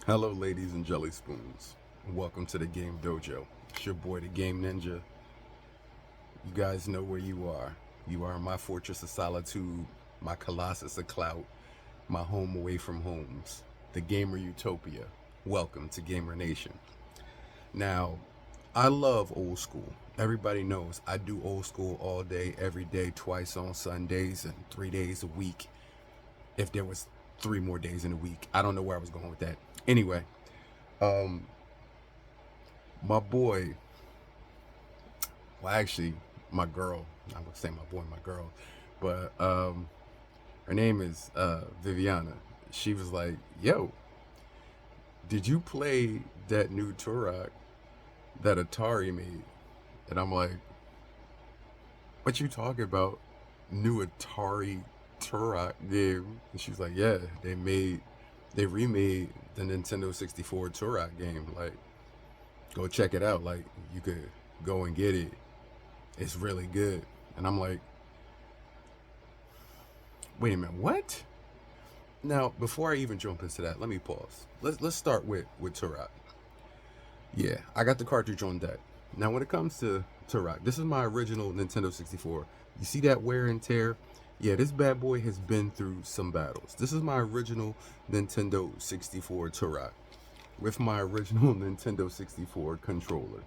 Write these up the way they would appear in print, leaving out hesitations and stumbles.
Hello, ladies and jelly spoons. Welcome to the Game Dojo. It's your boy, the Game Ninja. You guys know where you are. You are my fortress of solitude, my colossus of clout, my home away from homes, the Gamer Utopia. Welcome to Gamer Nation. Now, I love old school. Everybody knows I do old school all day, every day, twice on Sundays, and 3 days a week. If there was 3 more days in a week, I don't know where I was going with that. Anyway, um, my boy, well, actually, my girl. I'm gonna say my boy, my girl, but her name is Viviana. She was like, "Yo, did you play that new Turok that Atari made?" And I'm like, "What you talking about? New Atari Turok game?" And she's like, "Yeah, they remade the Nintendo 64 Turok game. Like, go check it out. Like, you could go and get it. It's really good." And I'm like, "Wait a minute, what?" Now, before I even jump into that, let me pause. Let's start with Turok. Yeah, I got the cartridge on deck. Now, when it comes to Turok, this is my original Nintendo 64. You see that wear and tear? Yeah, this bad boy has been through some battles. This is my original Nintendo 64 Turok with my original Nintendo 64 controller.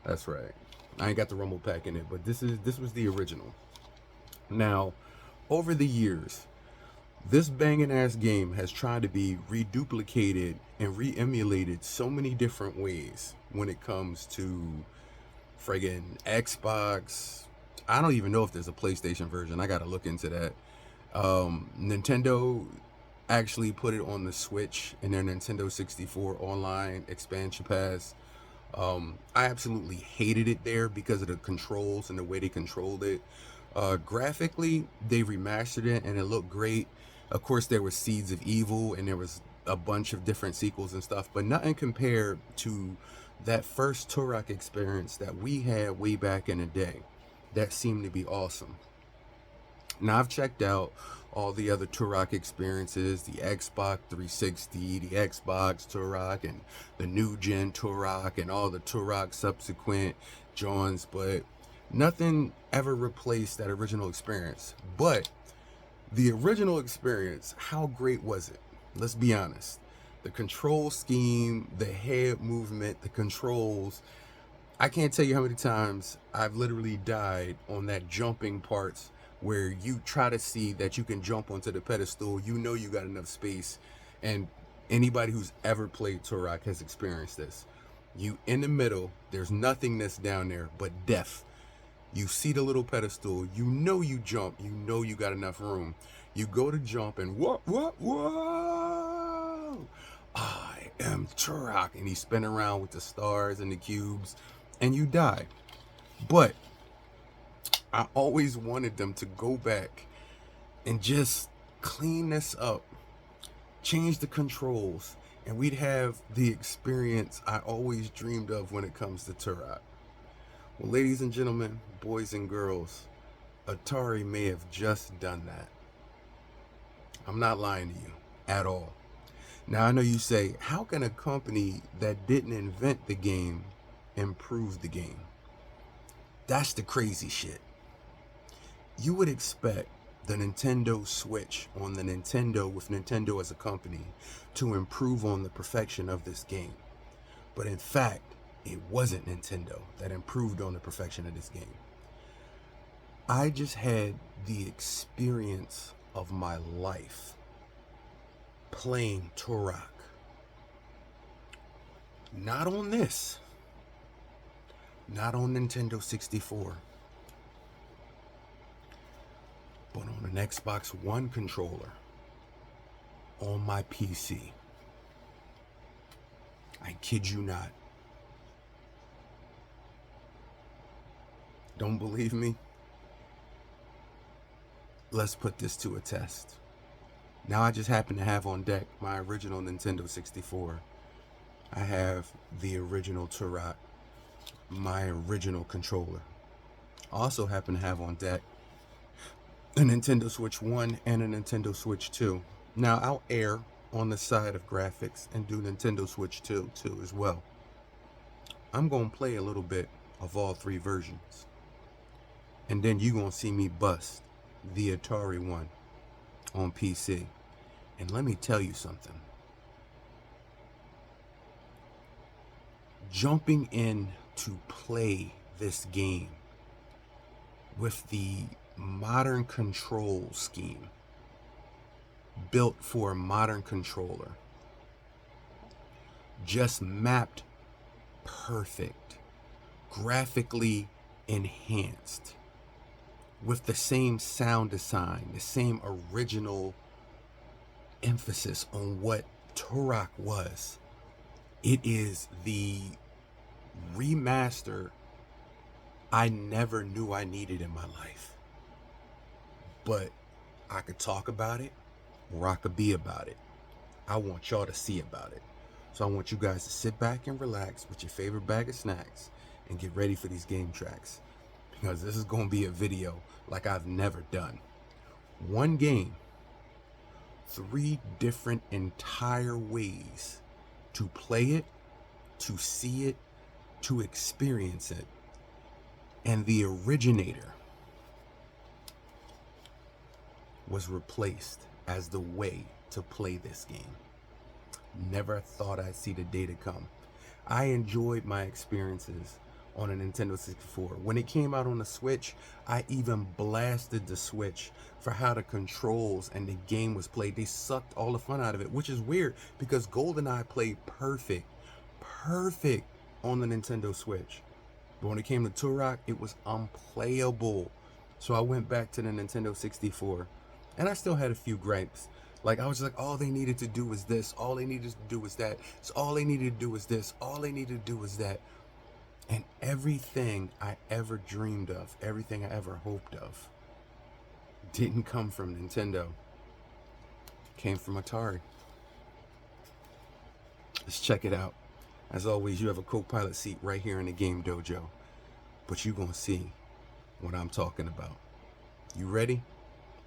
That's right. I ain't got the rumble pack in it, but this was the original. Now, over the years, this banging ass game has tried to be reduplicated and re-emulated so many different ways when it comes to friggin' Xbox. I don't even know if there's a PlayStation version. I gotta look into that. Nintendo actually put it on the Switch in their Nintendo 64 online expansion pass. I absolutely hated it there because of the controls and the way they controlled it. Graphically, they remastered it and it looked great. Of course, there was Seeds of Evil and there was a bunch of different sequels and stuff, but nothing compared to that first Turok experience that we had way back in the day. That seemed to be awesome. Now, I've checked out all the other Turok experiences, the Xbox 360, the Xbox Turok, and the new gen Turok, and all the Turok subsequent Johns, but nothing ever replaced that original experience. But the original experience, how great was it? Let's be honest. The control scheme, the head movement, the controls. I can't tell you how many times I've literally died on that jumping parts where you try to see that you can jump onto the pedestal. You know you got enough space. And anybody who's ever played Turok has experienced this. You in the middle, there's nothingness down there but death. You see the little pedestal, you know you jump, you know you got enough room. You go to jump and whoa, I am Turok. And you spin around with the stars and the cubes and you die. But I always wanted them to go back and just clean this up, change the controls, and we'd have the experience I always dreamed of when it comes to Turok. Well, ladies and gentlemen, boys and girls, Atari may have just done that. I'm not lying to you at all. Now, I know you say, how can a company that didn't invent the game improve the game? That's the crazy shit. You would expect the Nintendo Switch on the Nintendo with Nintendo as a company to improve on the perfection of this game. But in fact, it wasn't Nintendo that improved on the perfection of this game. I just had the experience of my life playing Turok. Not on this. Not on Nintendo 64. But on an Xbox One controller. On my PC. I kid you not. Don't believe me? Let's put this to a test. Now I just happen to have on deck my original Nintendo 64. I have the original Turok, my original controller. I also happen to have on deck a Nintendo Switch 1 and a Nintendo Switch 2. Now I'll err on the side of graphics and do Nintendo Switch 2 too as well. I'm gonna play a little bit of all three versions, and then you gonna see me bust the Atari one on PC. And let me tell you something. Jumping in to play this game with the modern control scheme built for a modern controller, just mapped perfect, graphically enhanced, with the same sound design, the same original emphasis on what Turok was. It is the remaster I never knew I needed in my life. But I could talk about it, or I could be about it. I want y'all to see about it. So I want you guys to sit back and relax with your favorite bag of snacks and get ready for these game tracks, because this is going to be a video like I've never done. One game, 3 different entire ways to play it, to see it, to experience it. And the originator was replaced as the way to play this game. Never thought I'd see the day to come. I enjoyed my experiences on a Nintendo 64. When it came out on the Switch, I even blasted the Switch for how the controls and the game was played. They sucked all the fun out of it, which is weird because GoldenEye played perfect on the Nintendo Switch. But when it came to Turok, it was unplayable. So I went back to the Nintendo 64, and I still had a few gripes. Like, I was like, all they needed to do was this, all they needed to do was that, so all they needed to do was this, all they needed to do was that. And everything I ever dreamed of, everything I ever hoped of, didn't come from Nintendo. It came from Atari. Let's check it out. As always, you have a co-pilot seat right here in the game dojo. But you're going to see what I'm talking about. You ready?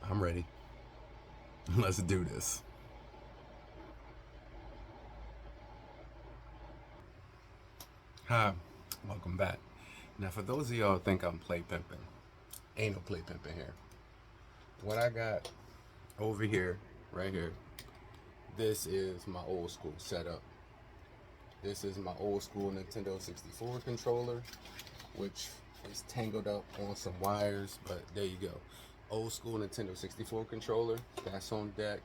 I'm ready. Let's do this. Hi, welcome back. Now, for those of y'all who think I'm play pimping, ain't no play pimping here. What I got over here, right here, this is my old school setup. This is my old school Nintendo 64 controller, which is tangled up on some wires, but there you go. Old school Nintendo 64 controller, that's on deck.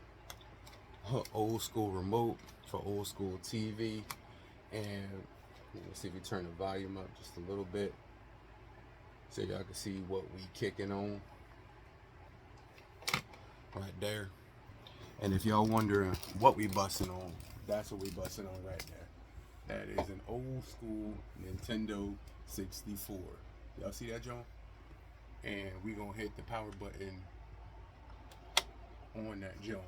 Old school remote for old school TV. And let's see if we turn the volume up just a little bit so y'all can see what we kicking on right there. And if y'all wondering what we busting on, that's what we busting on right there. That is an old school Nintendo 64. Y'all see that, John? And we gonna hit the power button on that John,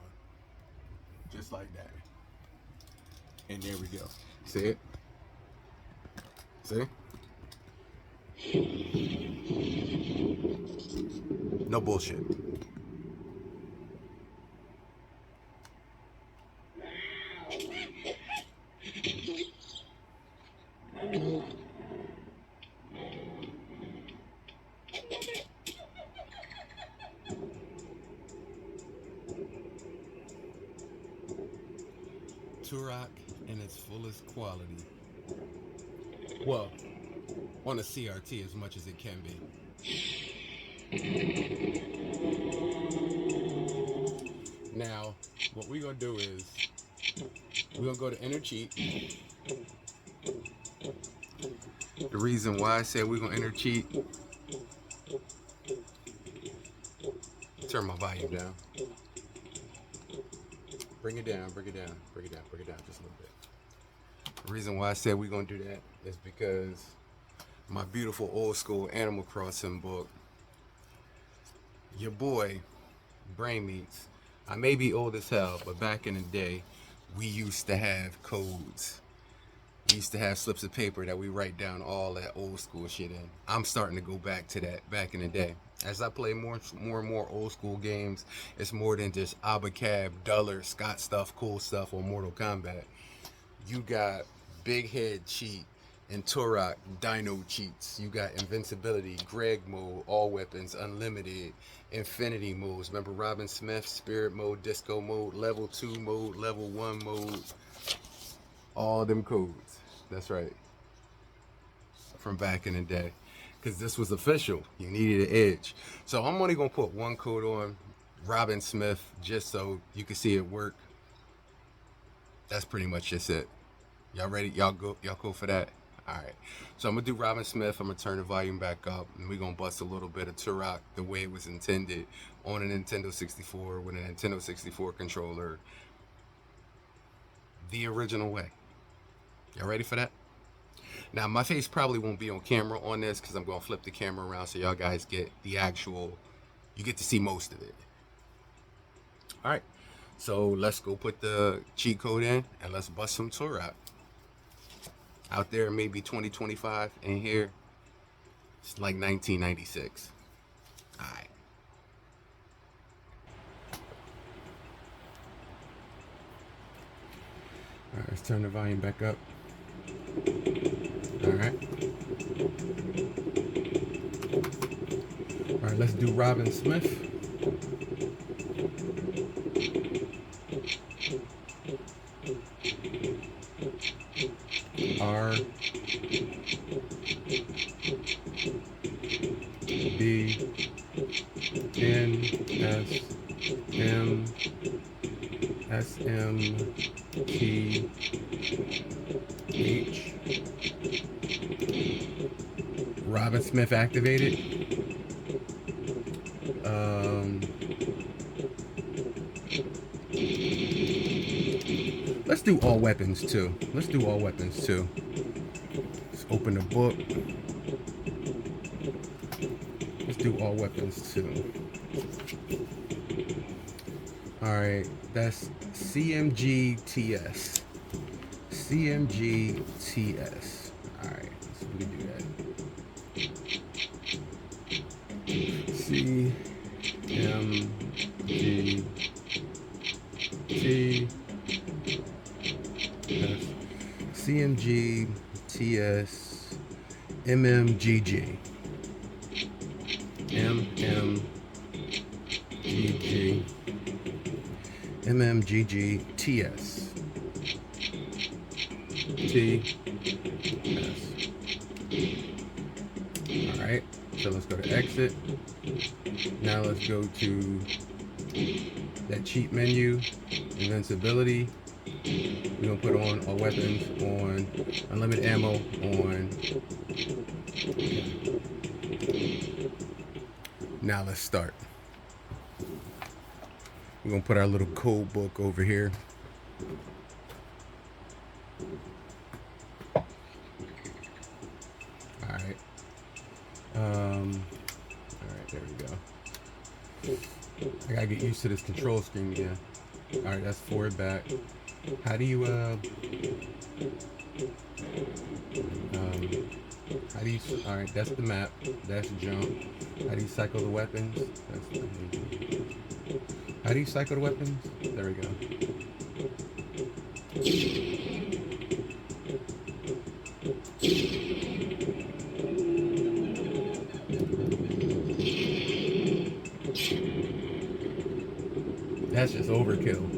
just like that. And there we go. See it? See? No bullshit. Turok in its fullest quality. Well, on a CRT as much as it can be. Now, what we're gonna do is we're gonna go to enter cheat. The reason why I said we're gonna enter cheat, turn my volume down. Bring it down, bring it down, bring it down, bring it down just a little bit. The reason why I said we're gonna do that is because my beautiful old school Animal Crossing book, your boy, Brain Meats. I may be old as hell, but back in the day, we used to have codes. We used to have slips of paper that we write down all that old school shit in. I'm starting to go back to that back in the day. As I play more and more old school games, it's more than just Abacab, Duller, Scott stuff, cool stuff on Mortal Kombat. You got Big Head cheat and Turok Dino cheats. You got invincibility, Greg mode, all weapons, unlimited, infinity modes. Remember Robin Smith, spirit mode, disco mode, level 2 mode, level 1 mode. All them codes. That's right. From back in the day. Because this was official. You needed an edge. So I'm only going to put one code on Robin Smith just so you can see it work. That's pretty much just it. Y'all ready? Y'all go for that? Alright. So I'm gonna do Robin Smith. I'm gonna turn the volume back up and we're gonna bust a little bit of Turok the way it was intended on a Nintendo 64 with a Nintendo 64 controller. The original way. Y'all ready for that? Now my face probably won't be on camera on this because I'm gonna flip the camera around so y'all guys get the actual, you get to see most of it. Alright. So let's go put the cheat code in and let's bust some Turok. Out there, maybe 2025. In here, it's like 1996. All right. All right, let's turn the volume back up. All right. All right, let's do Robin Smith. R B N S M S M T H. Robin Smith activated. Let's do all weapons too. Let's do all weapons too. Let's open the book. Let's do all weapons too. Alright, that's CMGTS. CMGTS. Alright, let's see if we can do that. CMG, TS, MMGG, MMGG, MMGG, TS, TS. Alright, so let's go to exit. Now let's go to that cheat menu, invincibility. We're gonna put on our weapons on unlimited ammo on. Now let's start. We're gonna put our little code book over here. Alright. Alright, there we go. I gotta get used to this control screen again. Alright, that's forward back. How do you alright, that's the map, that's jump. How do you cycle the weapons? How do you cycle the weapons? There we go. That's just overkill.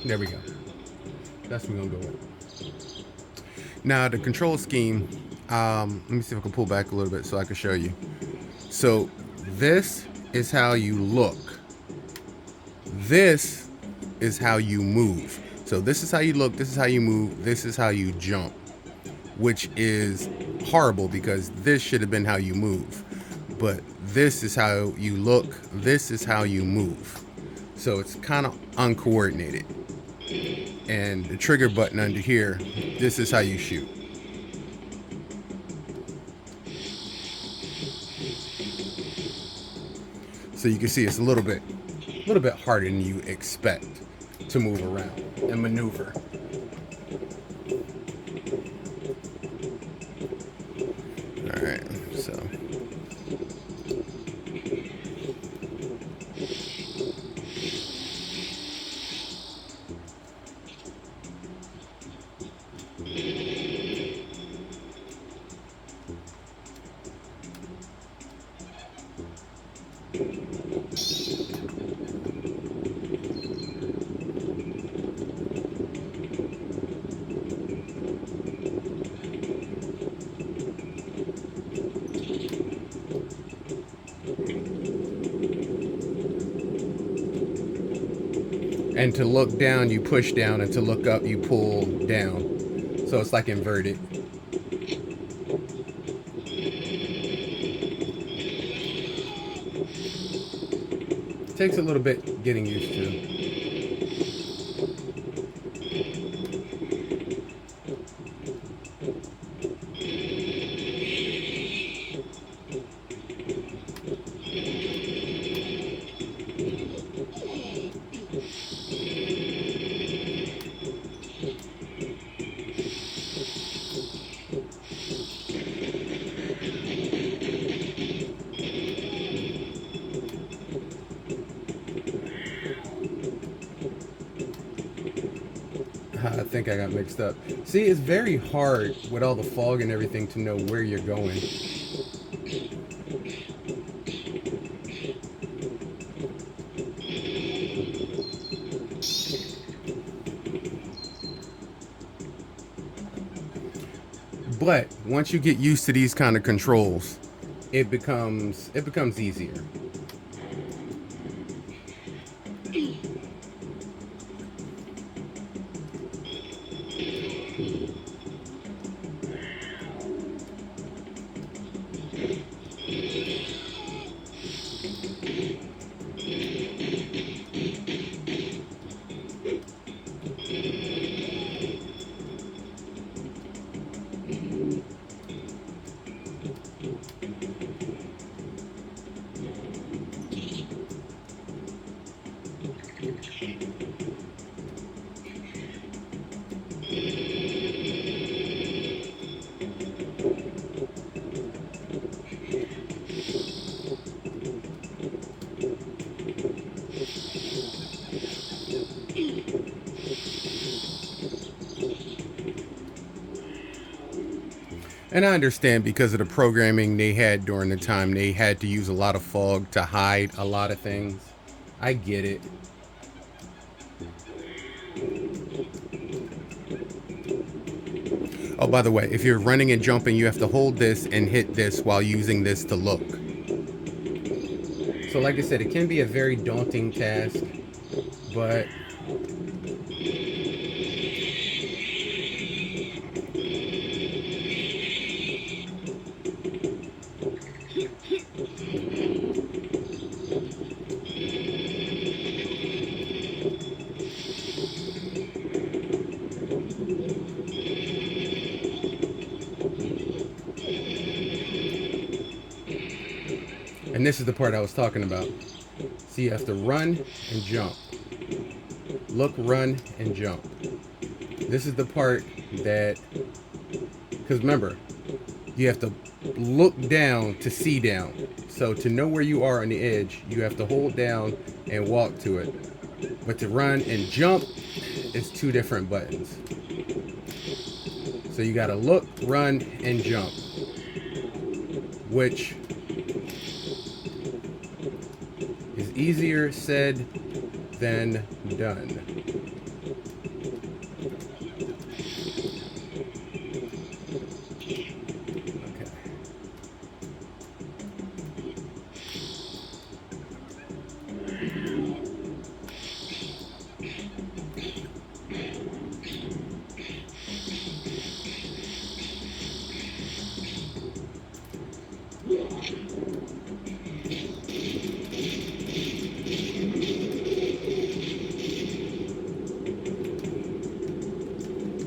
There we go. That's what we're gonna go with. Now the control scheme, let me see if I can pull back a little bit so I can show you. So this is how you look. This is how you move. So this is how you look, this is how you move, this is how you jump, which is horrible because this should have been how you move. But this is how you look, this is how you move. So it's kind of uncoordinated. And the trigger button under here, this is how you shoot. So you can see it's a little bit harder than you expect to move around and maneuver. All right, so. And to look down, you push down, and to look up, you pull down. So it's like inverted. It takes a little bit getting used to. I think I got mixed up. See, it's very hard with all the fog and everything to know where you're going. But once you get used to these kind of controls, it becomes easier. And I understand because of the programming they had during the time, they had to use a lot of fog to hide a lot of things. I get it. Oh, by the way, if you're running and jumping, you have to hold this and hit this while using this to look. So like I said, it can be a very daunting task, but and this is the part I was talking about. So you have to run and jump. Look, run, and jump. This is the part that, because remember, you have to look down to see down. So to know where you are on the edge, you have to hold down and walk to it. But to run and jump is two different buttons. So you got to look, run, and jump, which is easier said than done.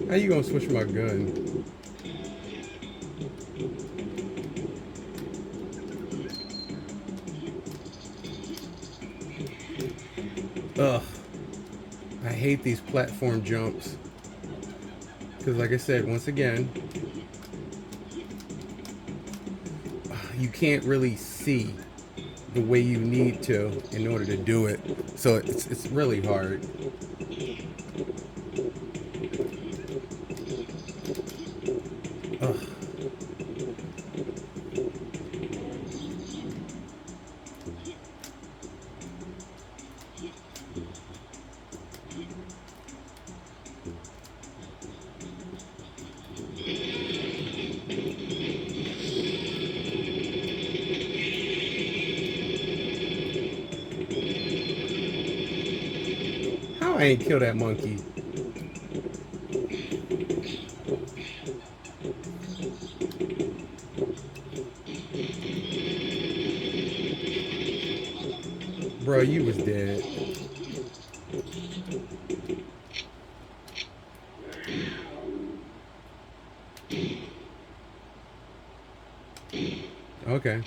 How you gonna switch my gun? Ugh, I hate these platform jumps. Because, like I said, once again, you can't really see the way you need to in order to do it. So it's really hard. Ugh. How I ain't kill that monkey? Bro, you was dead. Okay.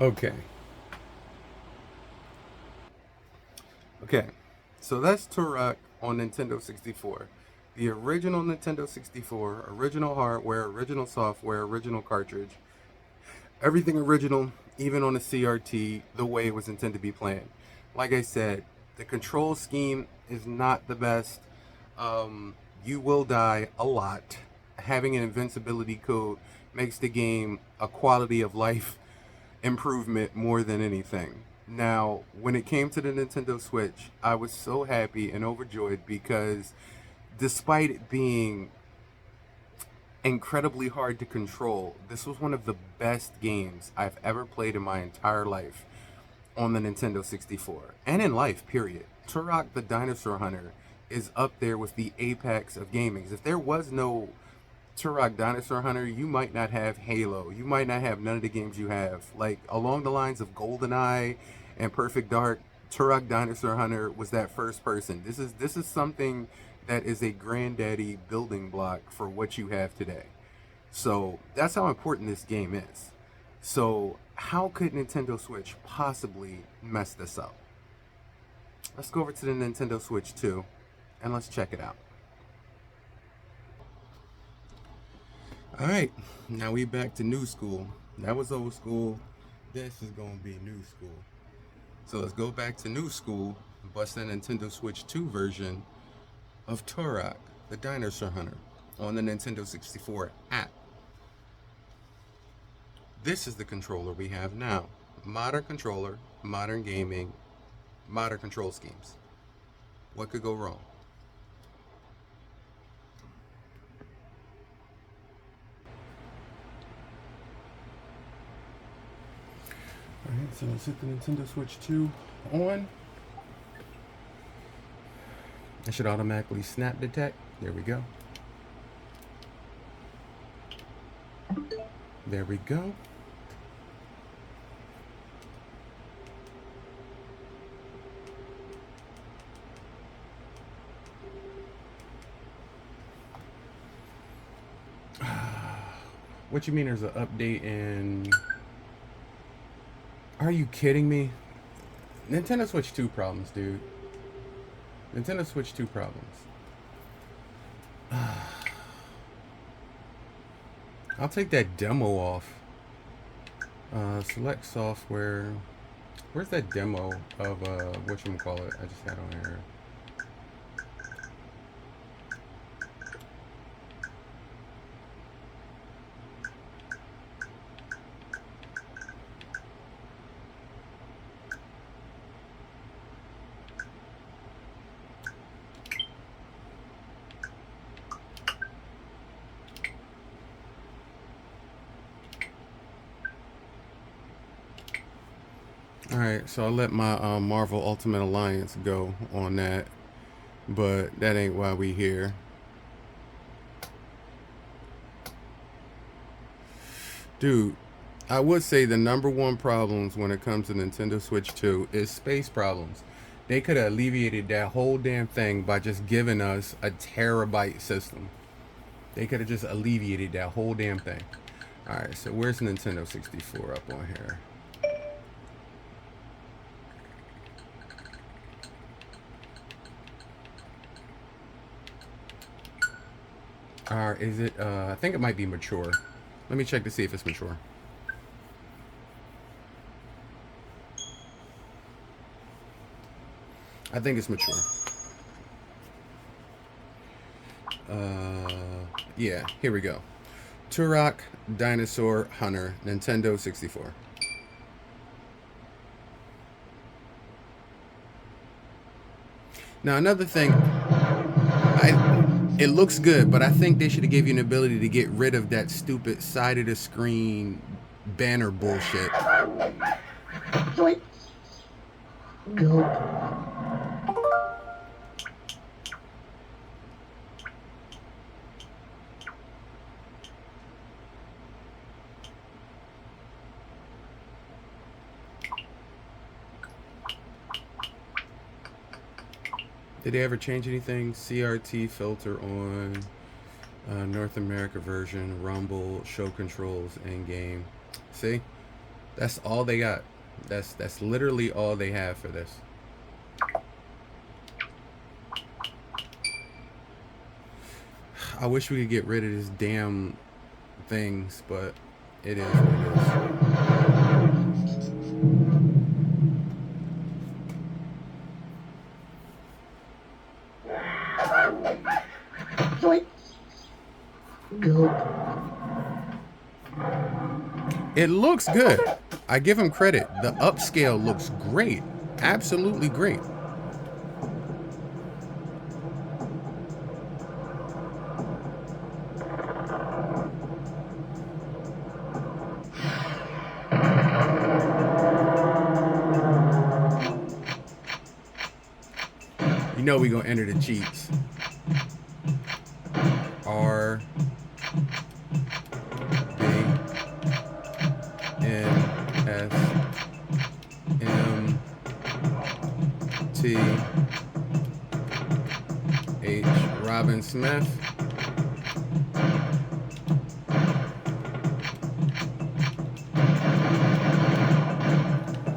Okay. Okay. So that's Turok on Nintendo 64. The original Nintendo 64, original hardware, original software, original cartridge, everything original, even on the CRT, the way it was intended to be playing. Like I said, the control scheme is not the best. You will die a lot. Having an invincibility code makes the game a quality of life improvement more than anything. Now, when it came to the Nintendo Switch, I was so happy and overjoyed because despite it being incredibly hard to control, this was one of the best games I've ever played in my entire life on the Nintendo 64 and in life, period. Turok the Dinosaur Hunter is up there with the apex of gaming. If there was no Turok Dinosaur Hunter, you might not have Halo. You might not have none of the games you have. Like along the lines of GoldenEye and Perfect Dark, Turok Dinosaur Hunter was that first person. This is something that is a granddaddy building block for what you have today. So that's how important this game is. So how could Nintendo Switch possibly mess this up? Let's go over to the Nintendo Switch 2 and let's check it out. All right, now we back to new school. That was old school. This is gonna be new school. So let's go back to new school and bust the Nintendo Switch 2 version of Turok, the Dinosaur Hunter, on the Nintendo 64 app. This is the controller we have now. Modern controller, modern gaming, modern control schemes. What could go wrong? Alright, so let's hit the Nintendo Switch 2 on. It should automatically snap detect. There we go. There we go. What you mean there's an update in... Are you kidding me? Nintendo Switch 2 problems, dude. Nintendo Switch 2 problems. I'll take that demo off. Select software. Where's that demo of whatchamacallit I just had on here? Alright, so I let my Marvel Ultimate Alliance go on that, but that ain't why we here. Dude, I would say the #1 problems when it comes to Nintendo Switch 2 is space problems. They could have alleviated that whole damn thing by just giving us a terabyte system. They could have just alleviated that whole damn thing. Alright, so where's Nintendo 64 up on here? Is it, I think it might be mature. Let me check to see if it's mature. I think it's mature. Yeah, here we go. Turok, Dinosaur, Hunter, Nintendo 64. Now another thing, it looks good, but I think they should have gave you an ability to get rid of that stupid side of the screen banner bullshit. Go. Did they ever change anything? CRT filter on North America version, Rumble, show controls, and game. See, that's all they got. That's literally all they have for this. I wish we could get rid of this damn things, but it is what it is. It looks good. I give him credit. The upscale looks great. Absolutely great. You know we gonna enter the cheats. R B N S M T H Robin Smith.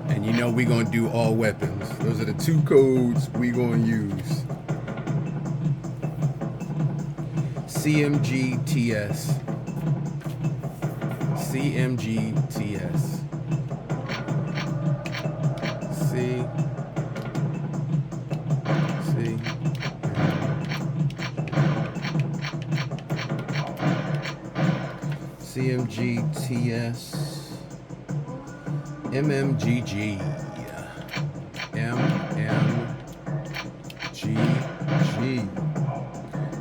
And you know we gonna do all weapons. Those are the 2 codes we gonna use. CMGTS. CMGTS. C. CMGTS. MMGG. MMGG.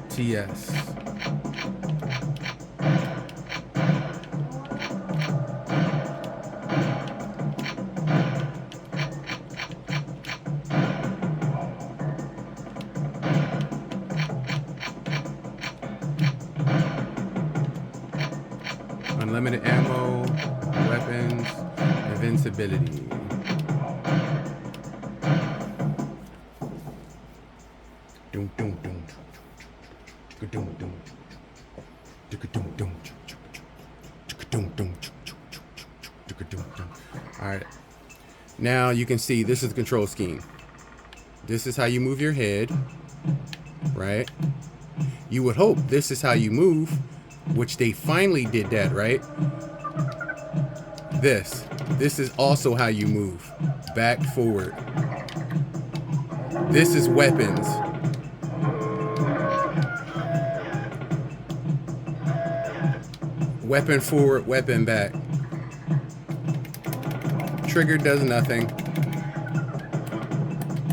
TS. Unlimited ammo, weapons, invincibility. Alright. Now you can see this is the control scheme. This is how you move your head, right? You would hope this is how you move, which they finally did that, right? This is also how you move. Back, forward. This is weapons. Weapon forward, weapon back. Trigger does nothing.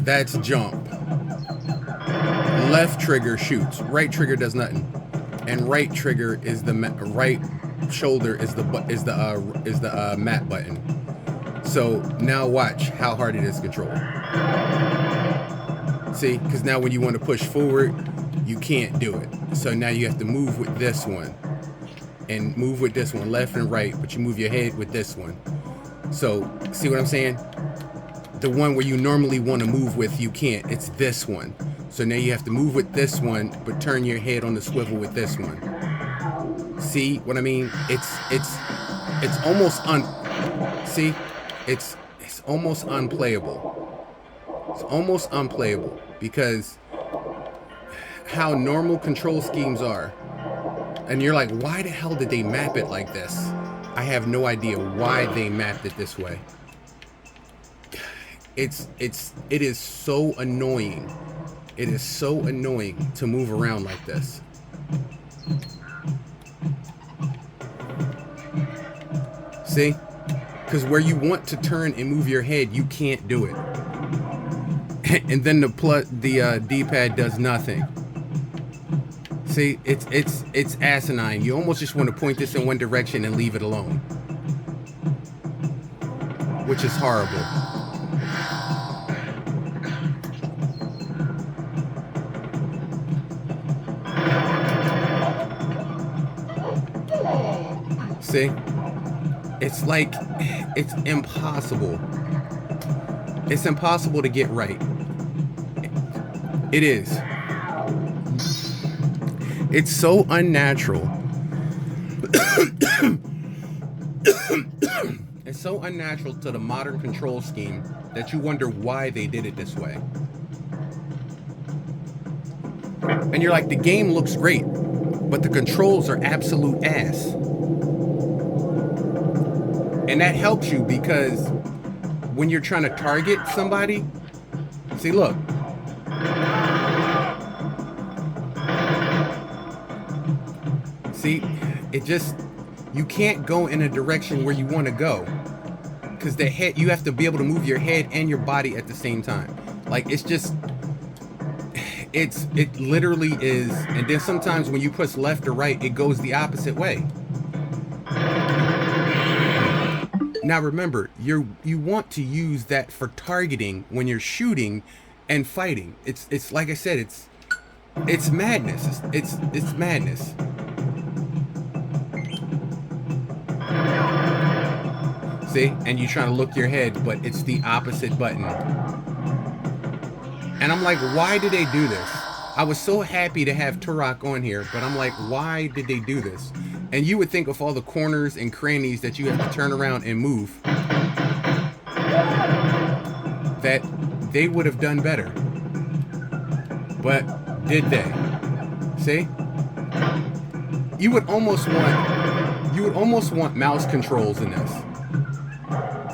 That's jump. Left trigger shoots. Right trigger does nothing. And right trigger is the right shoulder is the map button. So now watch how hard it is to control. See, because now when you want to push forward, you can't do it. So now you have to move with this one and move with this one, left and right, but you move your head with this one. So see what I'm saying? The one where you normally want to move with, you can't. It's this one. So now you have to move with this one, but turn your head on the swivel with this one. See what I mean? It's almost see? It's almost unplayable. It's almost unplayable because how normal control schemes are. And you're like, why the hell did they map it like this? I have no idea why they mapped it this way. It is so annoying. It is so annoying to move around like this. See? Because where you want to turn and move your head, you can't do it. And then the D-pad does nothing. See, it's asinine. You almost just want to point this in one direction and leave it alone, which is horrible. See? It's like, it's impossible. It's impossible to get right. It is. It's so unnatural. It's so unnatural to the modern control scheme that you wonder why they did it this way. And you're like, the game looks great, but the controls are absolute ass. And that helps you because when you're trying to target somebody, see, look. See, it just, you can't go in a direction where you want to go. Because the head, you have to be able to move your head and your body at the same time. Like, it's just, it literally is. And then sometimes when you push left or right, it goes the opposite way. Now remember, you want to use that for targeting when you're shooting and fighting. It's like I said, it's madness. It's madness. See? And you're trying to look your head, but it's the opposite button. And I'm like, why did they do this? I was so happy to have Turok on here, but I'm like, why did they do this? And you would think of all the corners and crannies that you have to turn around and move, that they would have done better. But did they? See? You would almost want mouse controls in this.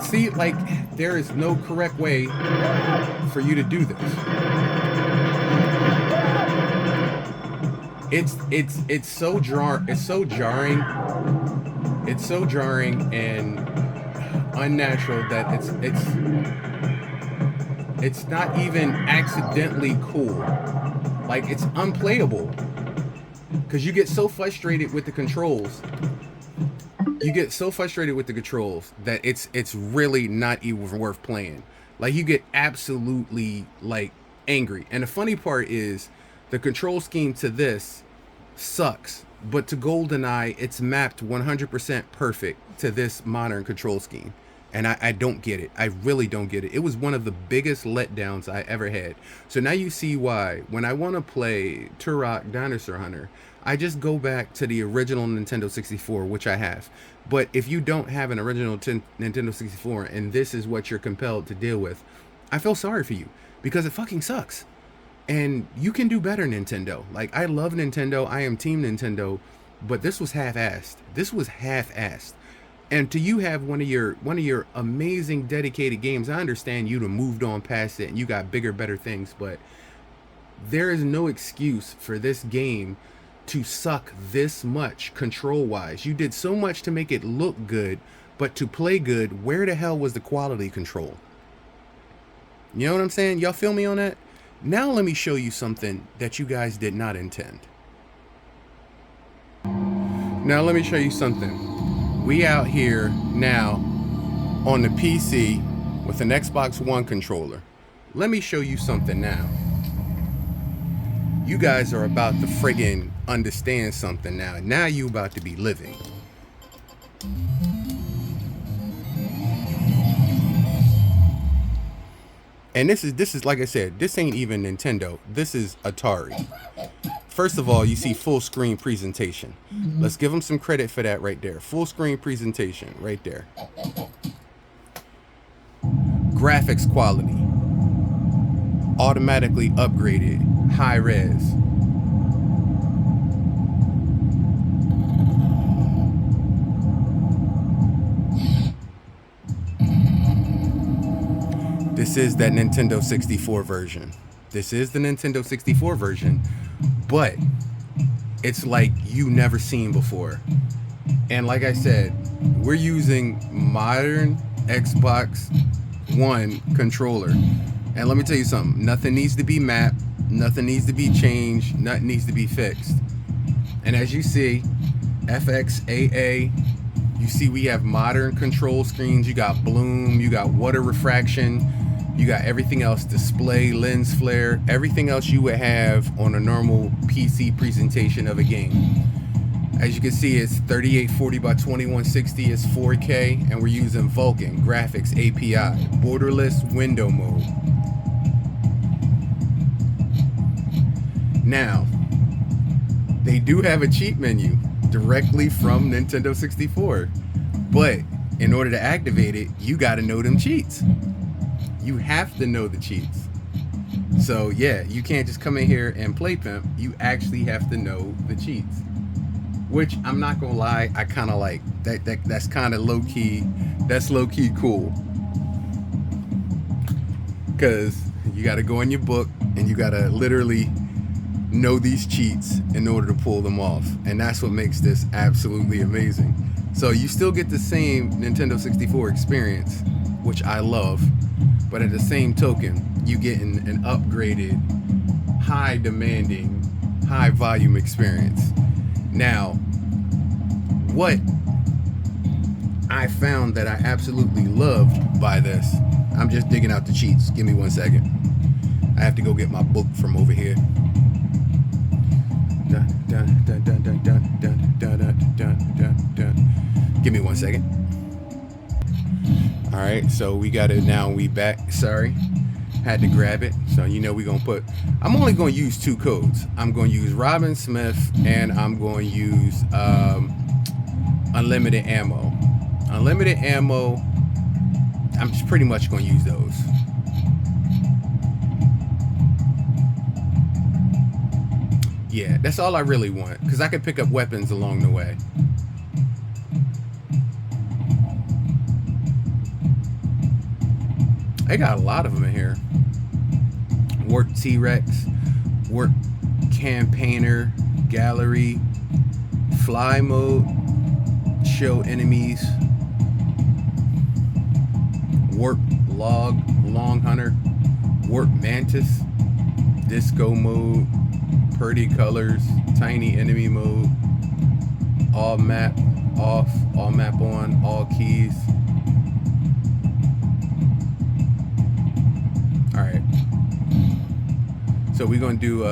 See, like, there is no correct way for you to do this. It's so jarring. It's so jarring and unnatural that it's not even accidentally cool. Like, it's unplayable because you get so frustrated with the controls. You get so frustrated with the controls that it's really not even worth playing. Like, you get absolutely, like, angry. And the funny part is, the control scheme to this sucks, but to GoldenEye, it's mapped 100% perfect to this modern control scheme. And I don't get it. I really don't get it. It was one of the biggest letdowns I ever had. So now you see why, when I want to play Turok Dinosaur Hunter, I just go back to the original Nintendo 64, which I have. But if you don't have an original Nintendo 64 and this is what you're compelled to deal with, I feel sorry for you because it fucking sucks. And you can do better, Nintendo. Like, I love Nintendo. I am Team Nintendo. But this was half-assed. This was half-assed. And to you have one of your amazing dedicated games, I understand you'd have moved on past it and you got bigger, better things. But there is no excuse for this game to suck this much control-wise. You did so much to make it look good, but to play good, where the hell was the quality control? You know what I'm saying? Y'all feel me on that? Now let me show you something that you guys did not intend. Now let me show you something. We out here now on the PC with an Xbox One controller. Let me show you something now. You guys are about to friggin' understand something now. Now you about to be living. And this is like I said, this ain't even Nintendo. This is Atari. First of all, you see full screen presentation. Let's give them some credit for that right there. Full screen presentation right there. Graphics quality. Automatically upgraded. High res. This is that Nintendo 64 version. This is the Nintendo 64 version, but it's like you never seen before. And like I said, we're using modern Xbox One controller. And let me tell you something, nothing needs to be mapped, nothing needs to be changed, nothing needs to be fixed. And as you see, FXAA, you see we have modern control screens, you got bloom, you got water refraction, you got everything else, display, lens flare, everything else you would have on a normal PC presentation of a game. As you can see, it's 3840 by 2160, it's 4K, and we're using Vulkan graphics API, borderless window mode. Now, they do have a cheat menu directly from Nintendo 64, but in order to activate it, you got to know them cheats. You have to know the cheats. So yeah, you can't just come in here and play pimp. You actually have to know the cheats, which I'm not gonna lie, I kind of like that. That's kind of low key. That's low key cool, because you got to go in your book and you got to literally know these cheats in order to pull them off, and that's what makes this absolutely amazing. So you still get the same Nintendo 64 experience, which I love, but at the same token, you get an upgraded, high demanding, high volume experience. Now, what I found that I absolutely loved by this, I'm just digging out the cheats. Give me 1 second. I have to go get my book from over here. Give me 1 second. All right, so we got it now. We back. Sorry, had to grab it. So you know we're gonna put. I'm only gonna use 2 codes. I'm gonna use Robin Smith, and I'm going to use unlimited ammo. Unlimited ammo. I'm just pretty much gonna use those. Yeah, that's all I really want, because I can pick up weapons along the way. They got a lot of them in here. Work T-Rex, work campaigner, gallery, fly mode, show enemies, work log, long hunter, work mantis, disco mode, pretty colors, tiny enemy mode, all map off, all map on, all keys. All right, so we're gonna do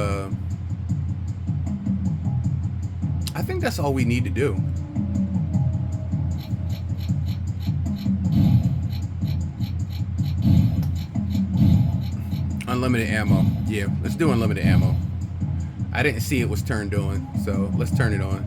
I think that's all we need to do. Unlimited ammo. Yeah, let's do unlimited ammo. I didn't see it was turned on, so let's turn it on.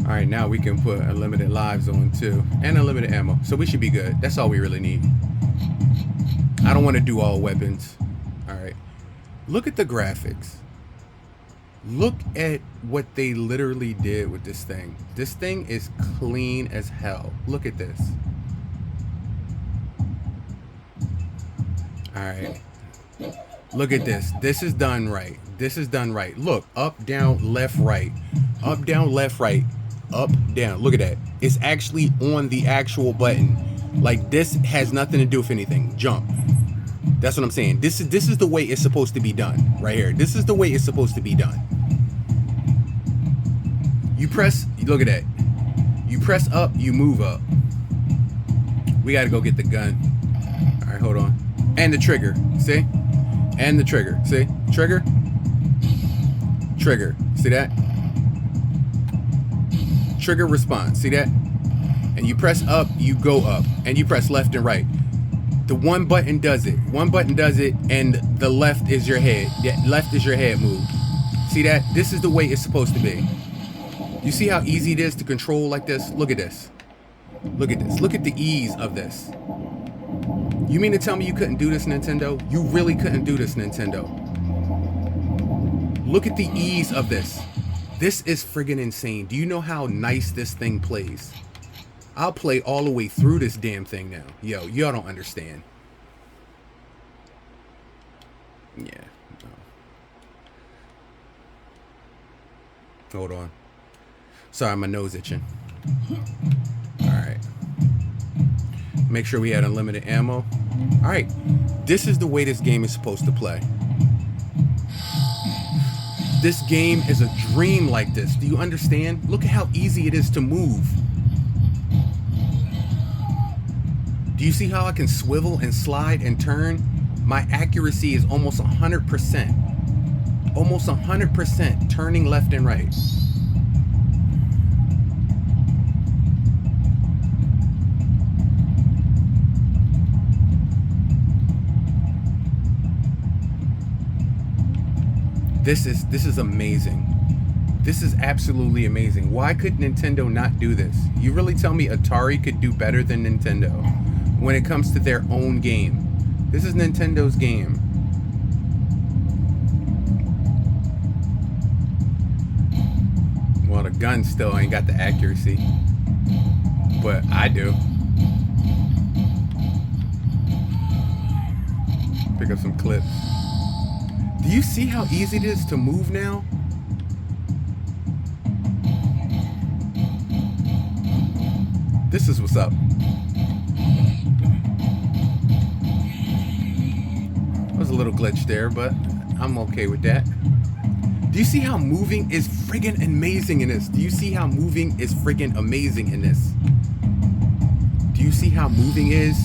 All right, now we can put unlimited lives on too, and unlimited ammo. So we should be good. That's all we really need. I don't want to do all weapons. All right, look at the graphics. Look at what they literally did with this thing. This thing is clean as hell. Look at this. All right. Look at this. This is done right. This is done right. Look, up, down, left, right. Up, down, left, right. Up, down. Look at that. It's actually on the actual button. Like, this has nothing to do with anything. Jump. That's what I'm saying. This is the way it's supposed to be done. Right here. This is the way it's supposed to be done. You press, look at that. You press up, you move up. We gotta go get the gun. All right, hold on. And the trigger, see? And the trigger, see? Trigger. Trigger, see that? Trigger response, see that? And you press up, you go up. And you press left and right. The one button does it. One button does it, and the left is your head. The left is your head move. See that? This is the way it's supposed to be. You see how easy it is to control like this? Look at this. Look at this. Look at the ease of this. You mean to tell me you couldn't do this, Nintendo? You really couldn't do this, Nintendo. Look at the ease of this. This is friggin' insane. Do you know how nice this thing plays? I'll play all the way through this damn thing now. Yo, y'all don't understand. Yeah. No. Hold on. Sorry, my nose itching. Alright. Make sure we had unlimited ammo. Alright. This is the way this game is supposed to play. This game is a dream like this. Do you understand? Look at how easy it is to move. Do you see how I can swivel and slide and turn? My accuracy is almost 100%. Almost 100% turning left and right. This is amazing. This is absolutely amazing. Why could Nintendo not do this? You really tell me Atari could do better than Nintendo when it comes to their own game? This is Nintendo's game. Well, the gun still ain't got the accuracy, but I do. Pick up some clips. Do you see how easy it is to move now? This is what's up. Was a little glitch there, but I'm okay with that. Do you see how moving is friggin' amazing in this? Do you see how moving is friggin' amazing in this? Do you see how moving is?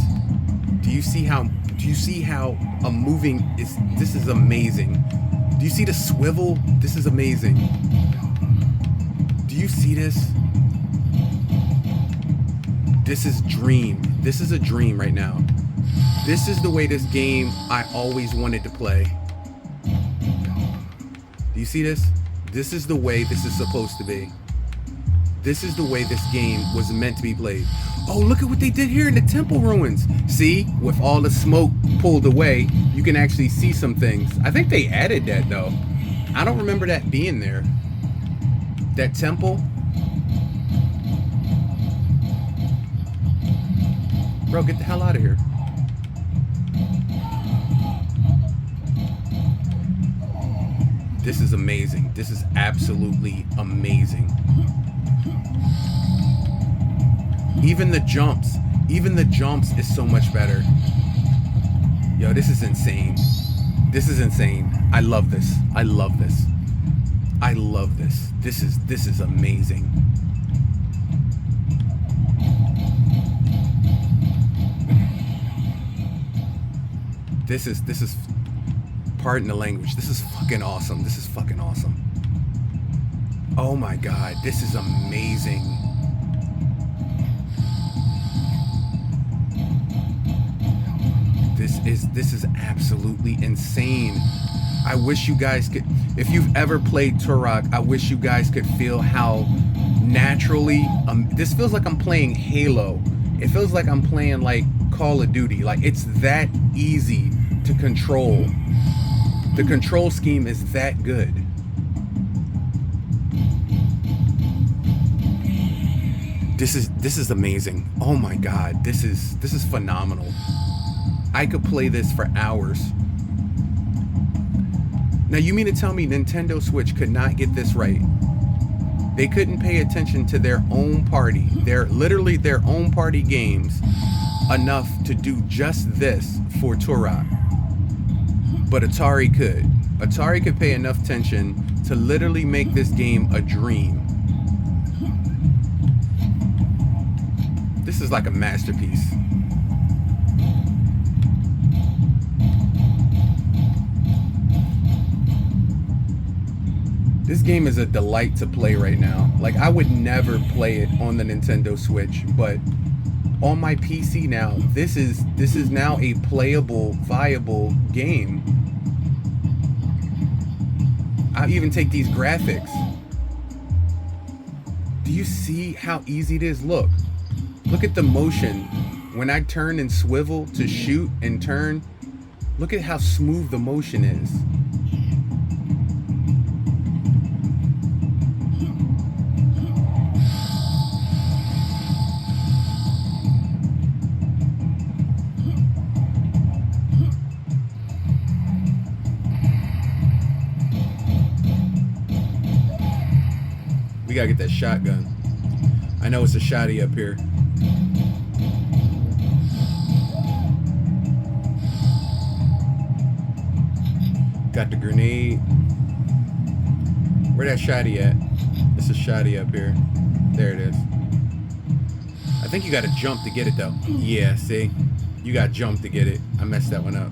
Do you see how a moving is? This is amazing. Do you see the swivel? This is amazing. Do you see this? This is dream. This is a dream right now. This is the way this game I always wanted to play. Do you see this? This is the way this is supposed to be. This is the way this game was meant to be played. Oh, look at what they did here in the temple ruins. See, with all the smoke pulled away, you can actually see some things. I think they added that though. I don't remember that being there. That temple. Bro, get the hell out of here. This is amazing. This is absolutely amazing. Even the jumps is so much better. Yo, this is insane. This is insane. I love this. I love this. I love this. This is amazing. This is pardon the language. This is fucking awesome. This is fucking awesome. Oh my god, this is amazing. This is absolutely insane. I wish you guys could, if you've ever played Turok, I wish you guys could feel how naturally, this feels like I'm playing Halo. It feels like I'm playing like Call of Duty. Like, it's that easy to control. The control scheme is that good. this is amazing. Oh my god, this is phenomenal. I could play this for hours. Now you mean to tell me Nintendo Switch could not get this right? They couldn't pay attention to their own party, literally their own party games, enough to do just this for Turok. But Atari could. Atari could pay enough attention to literally make this game a dream. This is like a masterpiece. This game is a delight to play right now. Like, I would never play it on the Nintendo Switch, but on my PC now, this is now a playable, viable game. I'll even take these graphics. Do you see how easy it is? Look at the motion. When I turn and swivel to shoot and turn, look at how smooth the motion is. We gotta get that shotgun. I know it's a shotty up here. Got the grenade. Where that shotty at? It's a shotty up here. There it is. I think you gotta jump to get it though. Yeah, see? You gotta jump to get it. I messed that one up.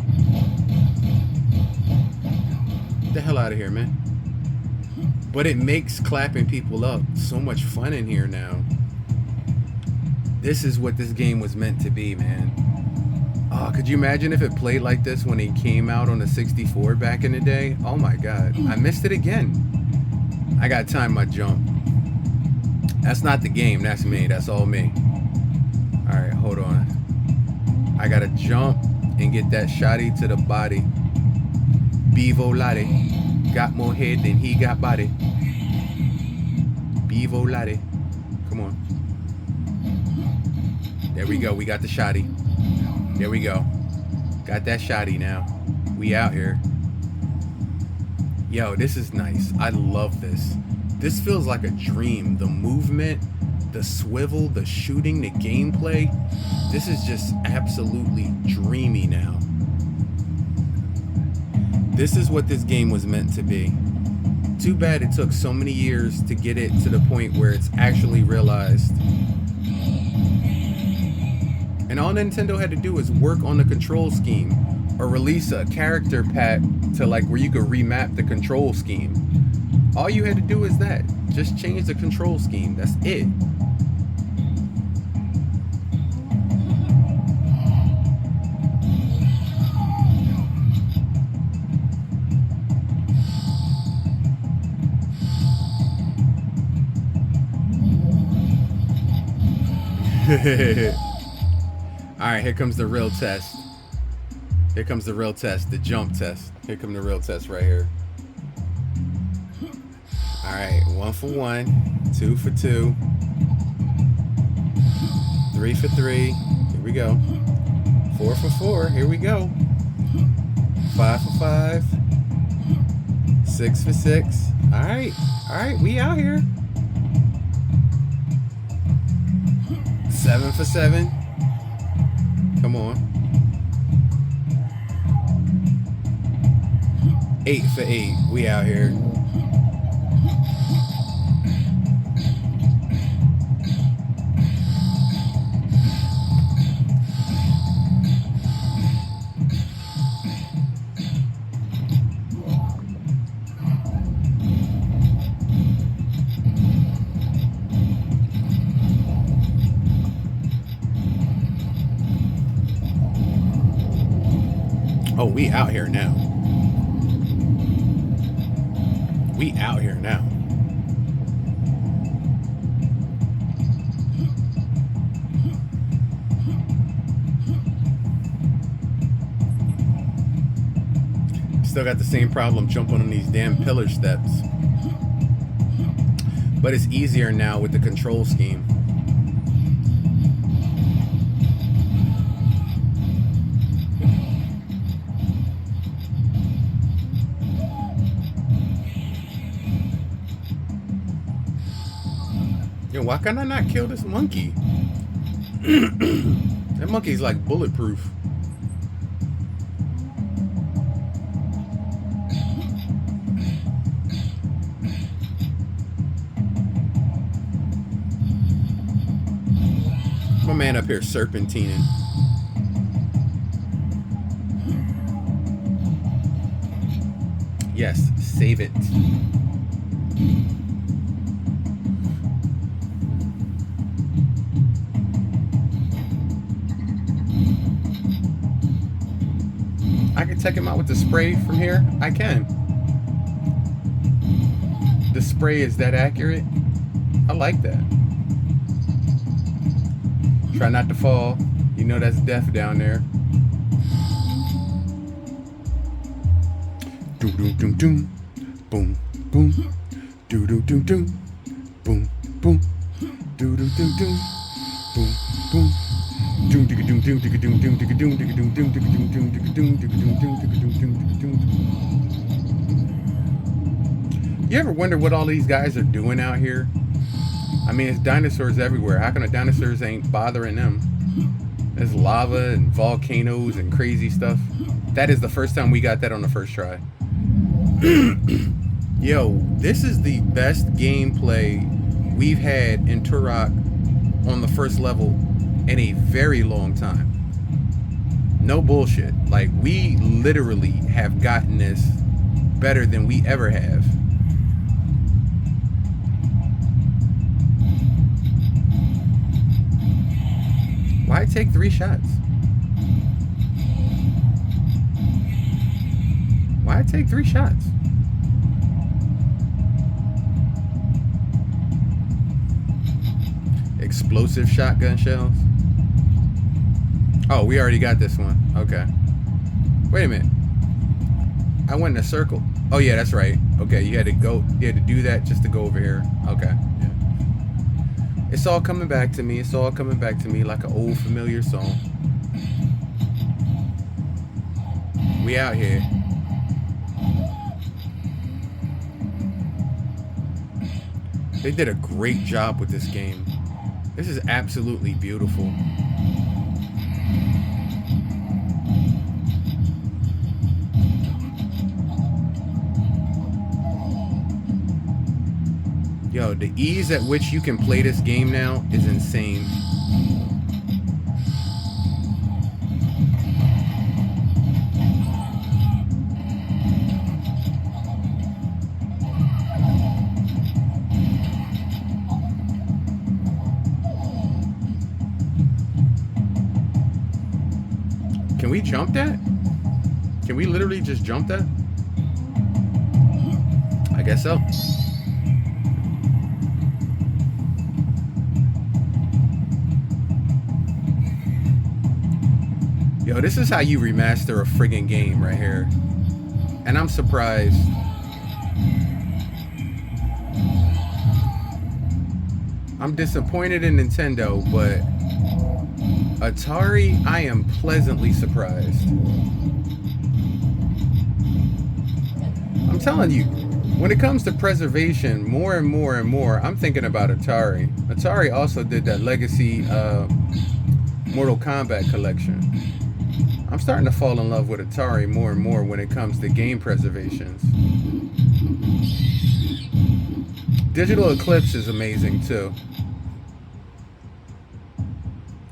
Get the hell out of here, man. But it makes clapping people up so much fun in here now. This is what this game was meant to be, man. Oh, could you imagine if it played like this when it came out on the 64 back in the day? Oh my god, I missed it again. I gotta time my jump. That's not the game, that's me, that's all me. Alright, hold on. I gotta jump and get that shotty to the body. Bevo Latte. Got more head than he got body. Bevo Latte. Come on. There we go. We got the shotty. There we go. Got that shotty now. We out here. Yo, this is nice. I love this. This feels like a dream. The movement, the swivel, the shooting, the gameplay. This is just absolutely dreamy now. This is what this game was meant to be. Too bad it took so many years to get it to the point where it's actually realized. And all Nintendo had to do is work on the control scheme or release a character pack to like where you could remap the control scheme. All you had to do is that. Just change the control scheme. That's it. Alright, here comes the real test. Here comes the real test, the jump test. Here come the real test right here. Alright, 1 for 1, 2 for 2, 3 for 3. Here we go. 4 for 4. Here we go. 5 for 5. 6 for 6. Alright, we out here. 7 for 7. Come on. 8 for 8. We out here. Oh, we out here now. We out here now. Still got the same problem jumping on these damn pillar steps. But it's easier now with the control scheme. Yo, why can I not kill this monkey? That monkey's like bulletproof. My man up here serpentining. Yes, save it. I can take him out with the spray from here. I can. The spray is that accurate. I like that. Try not to fall. You know that's death down there. Doom doom doom doom. Boom boom. Doom doom doom doom. Boom boom. Doom doom doom doom. Boom boom. Doom digga doom doom digga doom doom digga doom digga doom doom digga doom doom digga doom digga doom doom digga doom doom digga doom. You ever wonder what all these guys are doing out here? I mean, it's dinosaurs everywhere. How come the dinosaurs ain't bothering them? There's lava and volcanoes and crazy stuff. That is the first time we got that on the first try. Yo, this is the best gameplay we've had in Turok on the first level in a very long time. No bullshit. Like, we literally have gotten this better than we ever have. Why take 3 shots? Why take 3 shots? Explosive shotgun shells? Oh, we already got this one. Okay. Wait a minute. I went in a circle. Oh yeah, that's right. Okay, you had to do that just to go over here. Okay. Yeah. It's all coming back to me. It's all coming back to me like an old familiar song. We out here. They did a great job with this game. This is absolutely beautiful. Yo, the ease at which you can play this game now is insane. Can we jump that? Can we literally just jump that? I guess so. Yo, this is how you remaster a friggin' game right here. And I'm surprised. I'm disappointed in Nintendo, but Atari, I am pleasantly surprised. I'm telling you, when it comes to preservation, more and more and more, I'm thinking about Atari. Atari also did that Legacy Mortal Kombat collection. I'm starting to fall in love with Atari more and more when it comes to game preservations. Digital Eclipse is amazing too.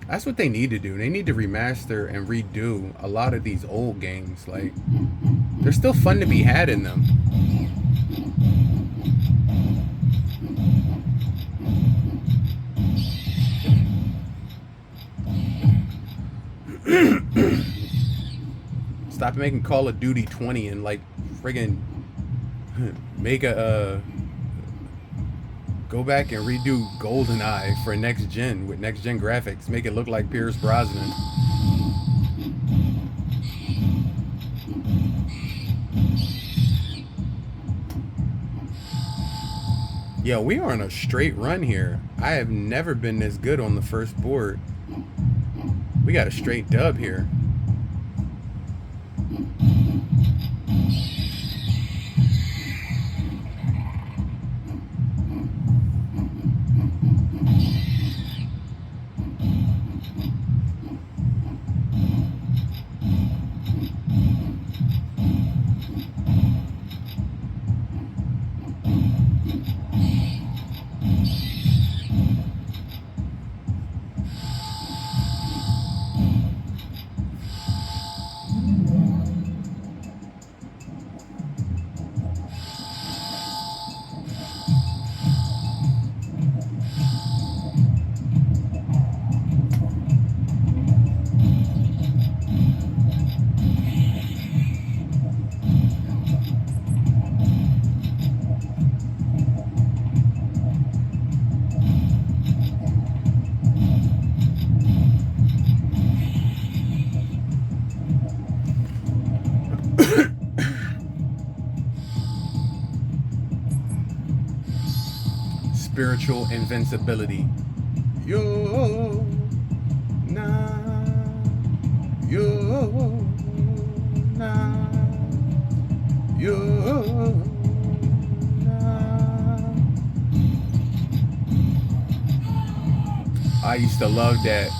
That's what they need to do. They need to remaster and redo a lot of these old games. Like, there's still fun to be had in them. Stop making Call of Duty 20 and like friggin' make a go back and redo GoldenEye for next gen with next gen graphics. Make it look like Pierce Brosnan. Yo, we are on a straight run here. I have never been this good on the first board. We got a straight dub here. spiritual invincibility. Yo, nah, yo, nah, yo, nah. I used to love that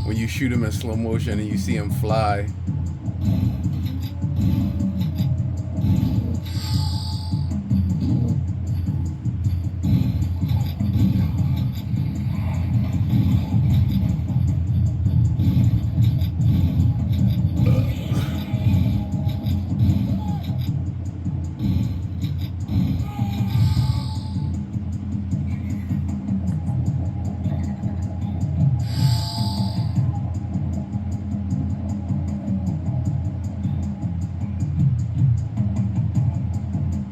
when you shoot him in slow motion and you see him fly.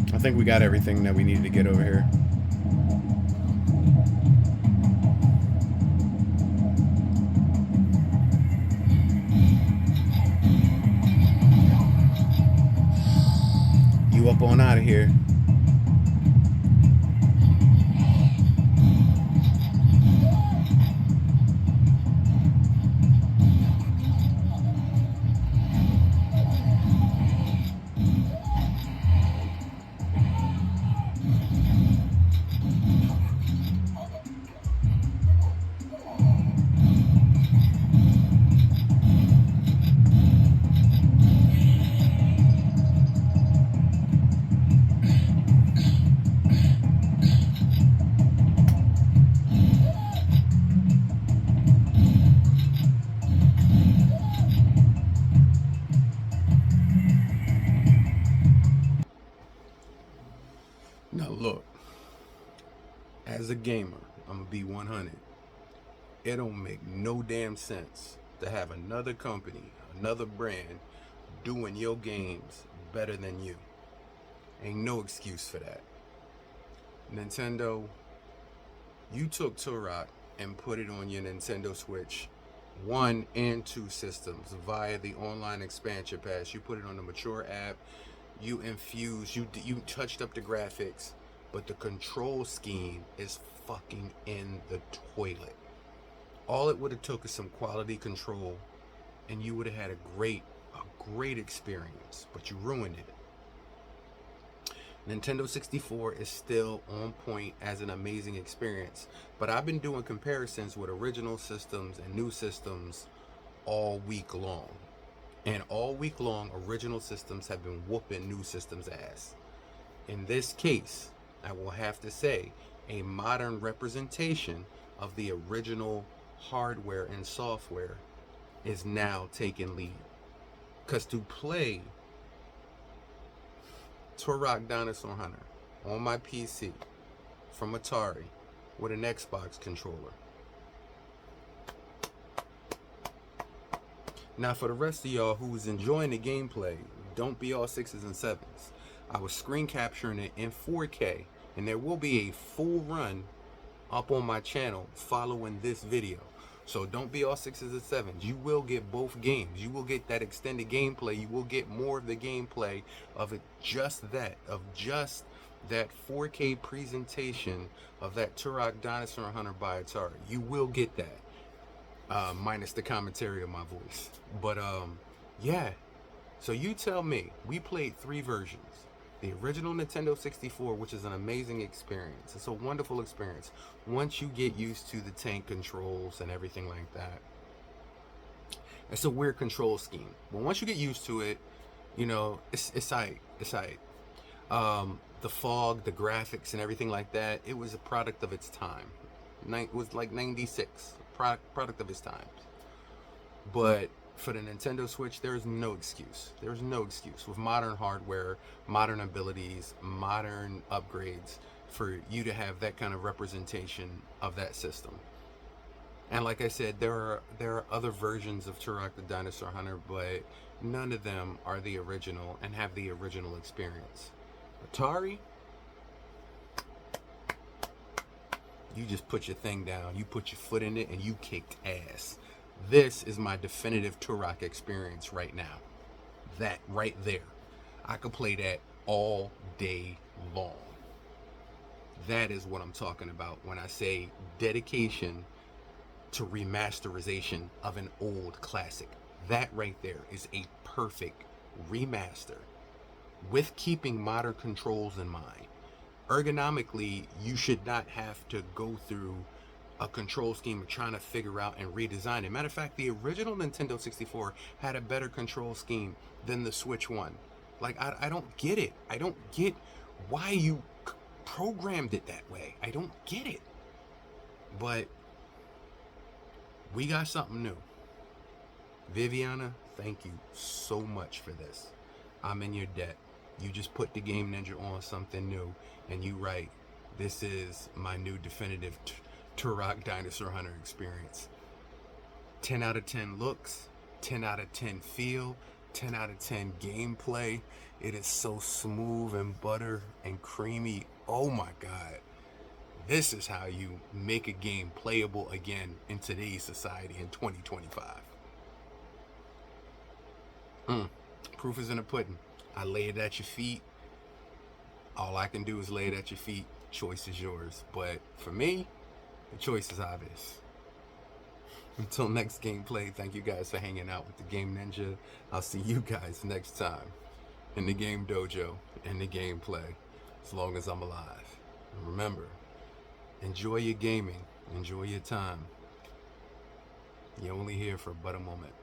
I think we got everything that we needed to get over here. You up on out of here. Now look, as a gamer, I'm gonna be 100. It don't make no damn sense to have another company, another brand doing your games better than you. Ain't no excuse for that. Nintendo, you took Turok and put it on your Nintendo Switch 1 and 2 systems via the online expansion pass. You put it on the mature app, you infused, you touched up the graphics, but the control scheme is fucking in the toilet. All it would have took is some quality control and you would have had a great experience, but you ruined it. Nintendo 64 is still on point as an amazing experience, but I've been doing comparisons with original systems and new systems all week long. And all week long, original systems have been whooping new systems' ass. In this case, I will have to say a modern representation of the original hardware and software is now taking lead. Because to play Turok Dinosaur Hunter on my PC from Atari with an Xbox controller. Now for the rest of y'all who's enjoying the gameplay, don't be all 6s and 7s. I was screen capturing it in 4K, and there will be a full run up on my channel following this video. So don't be all 6s and 7s. You will get both games. You will get that extended gameplay. You will get more of the gameplay of it, just that 4K presentation of that Turok Dinosaur Hunter by Atari. You will get that, minus the commentary of my voice. But yeah. So you tell me. We played 3 versions. The original Nintendo 64, which is an amazing experience. It's a wonderful experience once you get used to the tank controls and everything like that. It's a weird control scheme, but once you get used to it, you know, it's aight. It's aight. The fog, the graphics, and everything like that, it was a product of its time. It was like 96, product of its time. But for the Nintendo Switch, there's no excuse. There's no excuse with modern hardware, modern abilities, modern upgrades for you to have that kind of representation of that system. And like I said, there are other versions of Turok the Dinosaur Hunter, but none of them are the original and have the original experience. Atari, you just put your thing down, you put your foot in it, and you kicked ass. This is my definitive Turok experience right now. That right there. I could play that all day long. That is what I'm talking about when I say dedication to remasterization of an old classic. That right there is a perfect remaster with keeping modern controls in mind. Ergonomically, you should not have to go through a control scheme of trying to figure out and redesign it. Matter of fact, the original Nintendo 64 had a better control scheme than the Switch one. Like, I don't get it. I don't get why you programmed it that way. I don't get it. But we got something new. Viviana, thank you so much for this. I'm in your debt. You just put the Game Ninja on something new, and you right. This is my new definitive Turok Dinosaur Hunter experience. 10 out of 10 looks, 10 out of 10 feel, 10 out of 10 gameplay. It is so smooth and butter and creamy. Oh my god. This is how you make a game playable again in today's society in 2025. Proof is in the pudding. I lay it at your feet. All I can do is lay it at your feet. Choice is yours. But for me, the choice is obvious. Until next gameplay, thank you guys for hanging out with the Game Ninja. I'll see you guys next time in the Game Dojo, in the gameplay, as long as I'm alive. And remember, enjoy your gaming, enjoy your time. You're only here for but a moment.